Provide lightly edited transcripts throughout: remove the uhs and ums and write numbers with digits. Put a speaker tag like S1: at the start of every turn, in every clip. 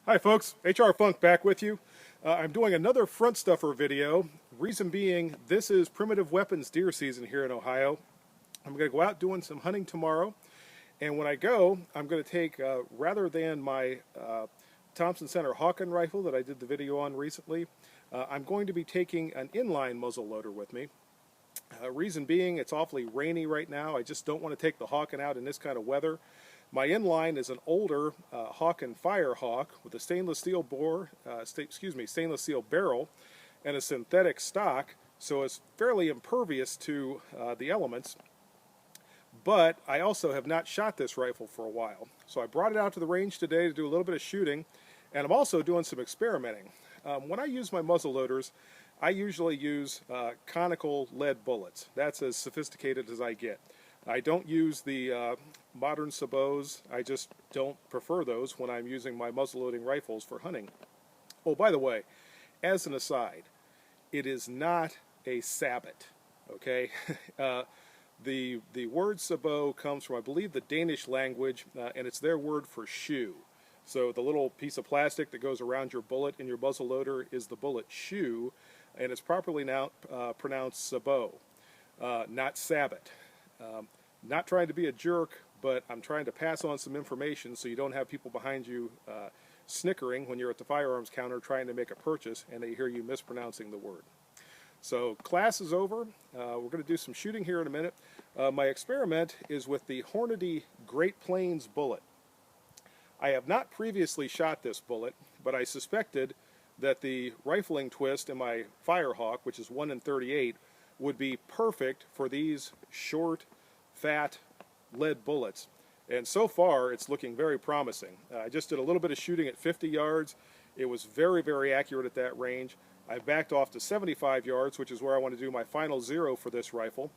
S1: Hi folks, HR Funk back with you. I'm doing another front stuffer video. Reason being, this is primitive weapons deer season here in Ohio. I'm going to go out doing some hunting tomorrow, and when I go, I'm going to take, rather than my Thompson Center Hawken rifle that I did the video on recently, I'm going to be taking an inline muzzle loader with me. Reason being, it's awfully rainy right now. I just don't want to take the Hawken out in this kind of weather. My inline is an older Hawken Firehawk with a stainless steel stainless steel barrel and a synthetic stock, so it's fairly impervious to the elements. But I also have not shot this rifle for a while. So I brought it out to the range today to do a little bit of shooting, and I'm also doing some experimenting. When I use my muzzle loaders, I usually use conical lead bullets. That's as sophisticated as I get. I don't use the modern sabots. I just don't prefer those when I'm using my muzzleloading rifles for hunting. Oh, by the way, as an aside, it is not a sabot, okay? The word sabot comes from, I believe, the Danish language, and it's their word for shoe. So the little piece of plastic that goes around your bullet in your muzzle loader is the bullet shoe, and it's properly now pronounced sabot, not sabot. Not trying to be a jerk, but I'm trying to pass on some information so you don't have people behind you snickering when you're at the firearms counter trying to make a purchase and they hear you mispronouncing the word. So class is over. We're going to do some shooting here in a minute. My experiment is with the Hornady Great Plains bullet. I have not previously shot this bullet, but I suspected that the rifling twist in my Firehawk, which is 1 in 38, would be perfect for these short, fat lead bullets. And so far, it's looking very promising. I just did a little bit of shooting at 50 yards. It was very, very accurate at that range. I've backed off to 75 yards, which is where I want to do my final zero for this rifle.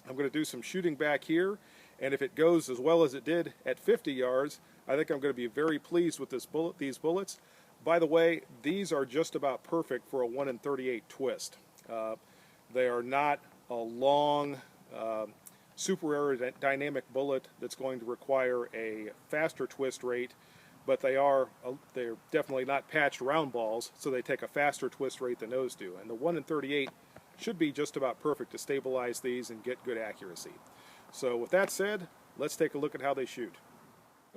S1: I'm going to do some shooting back here, and if it goes as well as it did at 50 yards, I think I'm going to be very pleased with these bullets. By the way, these are just about perfect for a 1 in 38 twist. They are not a long, super aerodynamic bullet that's going to require a faster twist rate, but they're definitely not patched round balls, so they take a faster twist rate than those do. And the 1 in 38 should be just about perfect to stabilize these and get good accuracy. So with that said, let's take a look at how they shoot.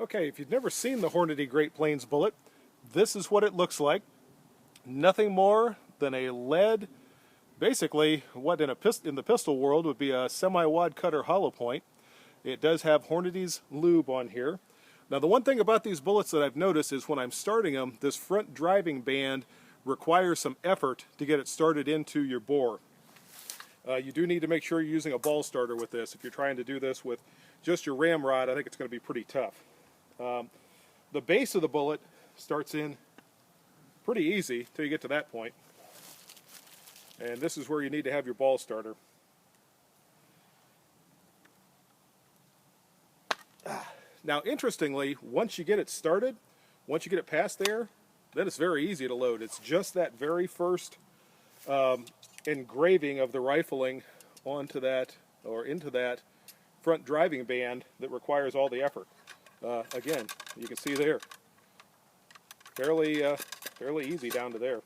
S1: Okay, if you've never seen the Hornady Great Plains bullet, this is what it looks like. Nothing more than a lead, basically what in the pistol world would be a semi-wad cutter hollow point. It does have Hornady's lube on here. Now the one thing about these bullets that I've noticed is when I'm starting them, this front driving band requires some effort to get it started into your bore. You do need to make sure you're using a ball starter with this. If you're trying to do this with just your ramrod, I think it's going to be pretty tough. The base of the bullet starts in pretty easy until you get to that point. And this is where you need to have your ball starter. Now, interestingly, once you get it started, once you get it past there, then it's very easy to load. It's just that very first engraving of the rifling onto that, or into that front driving band that requires all the effort. Again, you can see there, fairly easy down to there.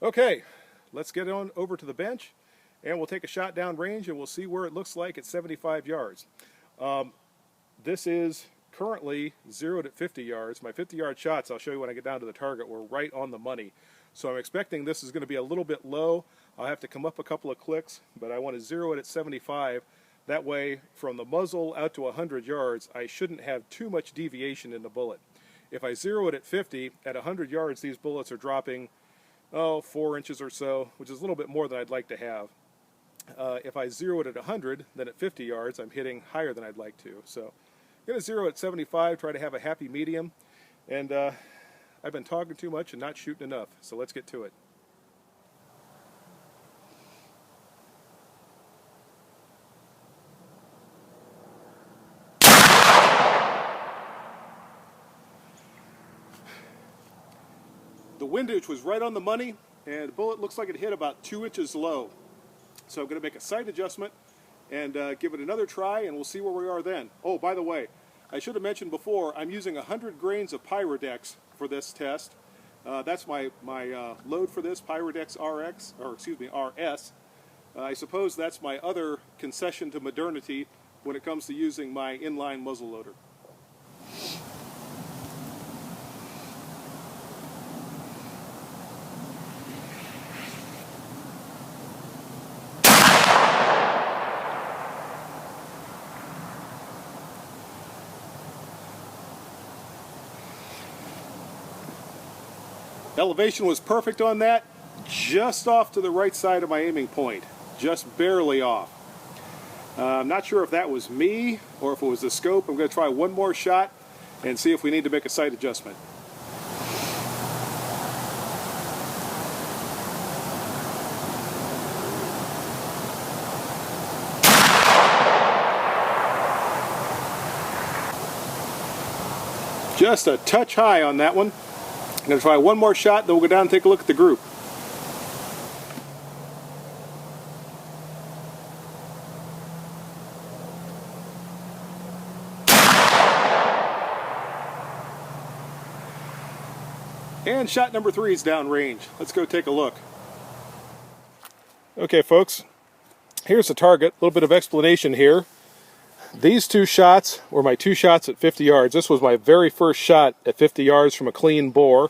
S1: Okay, let's get on over to the bench, and we'll take a shot down range, and we'll see where it looks like at 75 yards. This is currently zeroed at 50 yards. My 50-yard shots, I'll show you when I get down to the target, were right on the money. So I'm expecting this is going to be a little bit low. I'll have to come up a couple of clicks, but I want to zero it at 75. That way, from the muzzle out to 100 yards, I shouldn't have too much deviation in the bullet. If I zero it at 50, at 100 yards, these bullets are dropping, 4 inches or so, which is a little bit more than I'd like to have. If I zero it at 100, then at 50 yards, I'm hitting higher than I'd like to. So I'm going to zero at 75, try to have a happy medium. And I've been talking too much and not shooting enough, so let's get to it. The windage was right on the money, and the bullet looks like it hit about 2 inches low. So I'm going to make a sight adjustment and give it another try, and we'll see where we are then. Oh, by the way, I should have mentioned before, I'm using 100 grains of Pyrodex for this test. That's my load for this, Pyrodex RX, or excuse me, RS. I suppose that's my other concession to modernity when it comes to using my inline muzzleloader. Elevation was perfect on that, just off to the right side of my aiming point, just barely off. I'm not sure if that was me or if it was the scope. I'm going to try one more shot and see if we need to make a sight adjustment. Just a touch high on that one. I'm going to try one more shot, then we'll go down and take a look at the group. And shot number 3 is downrange. Let's go take a look. Okay, folks, here's the target. A little bit of explanation here. These 2 shots were my 2 shots at 50 yards. This was my very first shot at 50 yards from a clean bore.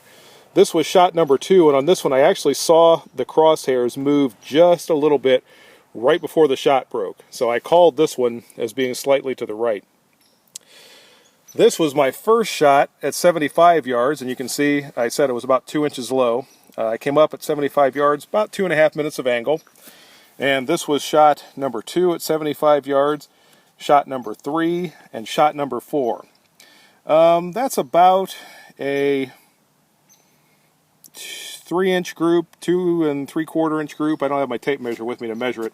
S1: This was shot number 2, and on this one I actually saw the crosshairs move just a little bit right before the shot broke. So I called this one as being slightly to the right. This was my first shot at 75 yards, and you can see I said it was about 2 inches low. I came up at 75 yards, about 2.5 minutes of angle. And this was shot number 2 at 75 yards. Shot number 3, and shot number 4. That's about a 3-inch group, 2 3/4 inch group. I don't have my tape measure with me to measure it.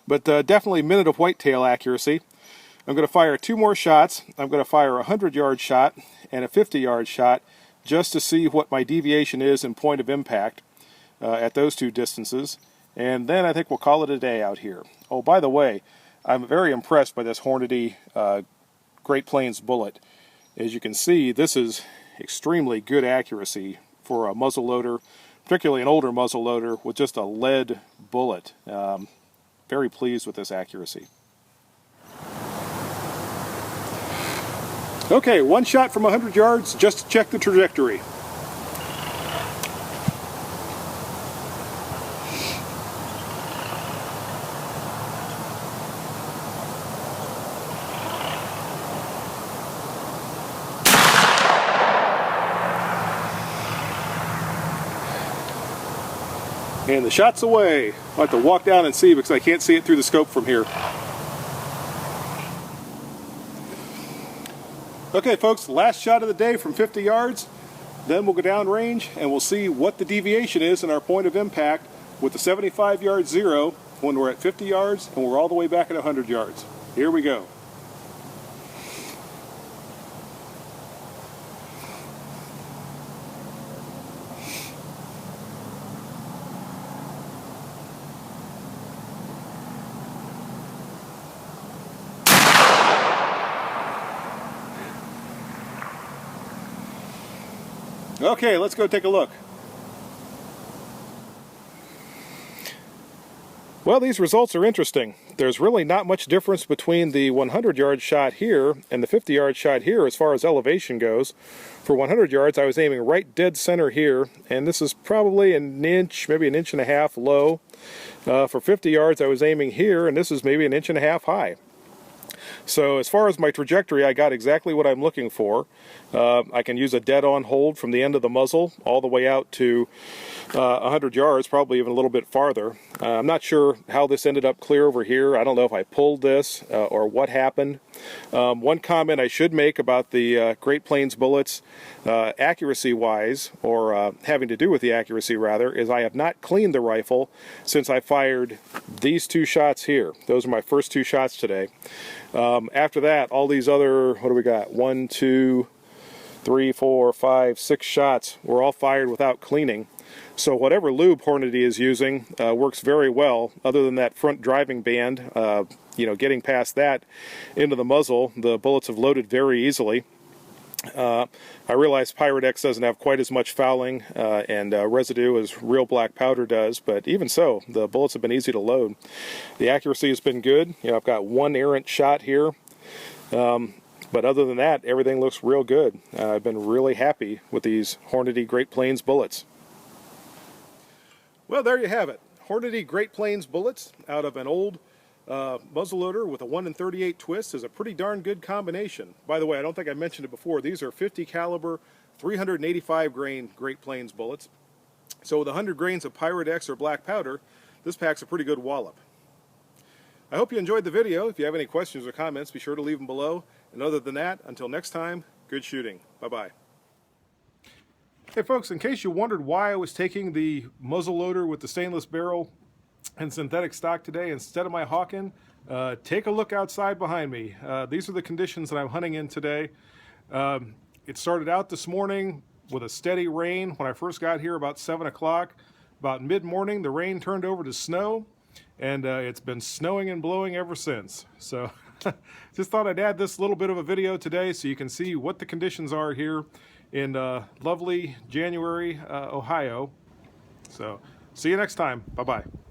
S1: But definitely a minute of whitetail accuracy. I'm going to fire 2 more shots. I'm going to fire a 100-yard shot and a 50-yard shot just to see what my deviation is in point of impact at those 2 distances. And then I think we'll call it a day out here. Oh, by the way, I'm very impressed by this Hornady Great Plains bullet. As you can see, this is extremely good accuracy for a muzzleloader, particularly an older muzzleloader with just a lead bullet. Very pleased with this accuracy. Okay, 1 shot from 100 yards just to check the trajectory. And the shot's away. I'll have to walk down and see because I can't see it through the scope from here. Okay, folks, last shot of the day from 50 yards. Then we'll go down range and we'll see what the deviation is in our point of impact with the 75-yard zero when we're at 50 yards and we're all the way back at 100 yards. Here we go. Okay, let's go take a look. Well, these results are interesting. There's really not much difference between the 100-yard shot here and the 50-yard shot here as far as elevation goes. For 100 yards, I was aiming right dead center here, and this is probably an inch, maybe an inch and a half low. For 50 yards, I was aiming here, and this is maybe an inch and a half high. So as far as my trajectory, I got exactly what I'm looking for. I can use a dead-on hold from the end of the muzzle all the way out to 100 yards, probably even a little bit farther. I'm not sure how this ended up clear over here. I don't know if I pulled this or what happened. One comment I should make about the Great Plains bullets, accuracy-wise, or having to do with the accuracy rather, is I have not cleaned the rifle since I fired these 2 shots here. Those are my first 2 shots today. After that, all these other, what do we got? 1, 2, 3, 4, 5, 6 shots were all fired without cleaning. So whatever lube Hornady is using works very well. Other than that front driving band, getting past that into the muzzle, the bullets have loaded very easily. I realize Pirate X doesn't have quite as much fouling and residue as real black powder does, but even so, the bullets have been easy to load. The accuracy has been good. I've got one errant shot here, but other than that, everything looks real good. I've been really happy with these Hornady Great Plains bullets. Well, there you have it. Hornady Great Plains bullets out of an old muzzleloader with a 1 in 38 twist is a pretty darn good combination. By the way, I don't think I mentioned it before. These are 50 caliber, 385 grain Great Plains bullets. So with 100 grains of Pirate X or black powder, this pack's a pretty good wallop. I hope you enjoyed the video. If you have any questions or comments, be sure to leave them below. And other than that, until next time, good shooting. Bye-bye. Hey folks, in case you wondered why I was taking the muzzleloader with the stainless barrel and synthetic stock today instead of my Hawken, take a look outside behind me. These are the conditions that I'm hunting in today. It started out this morning with a steady rain when I first got here about 7 o'clock. About mid-morning, the rain turned over to snow, and it's been snowing and blowing ever since. So just thought I'd add this little bit of a video today so you can see what the conditions are here in lovely January, Ohio. So see you next time. Bye-bye.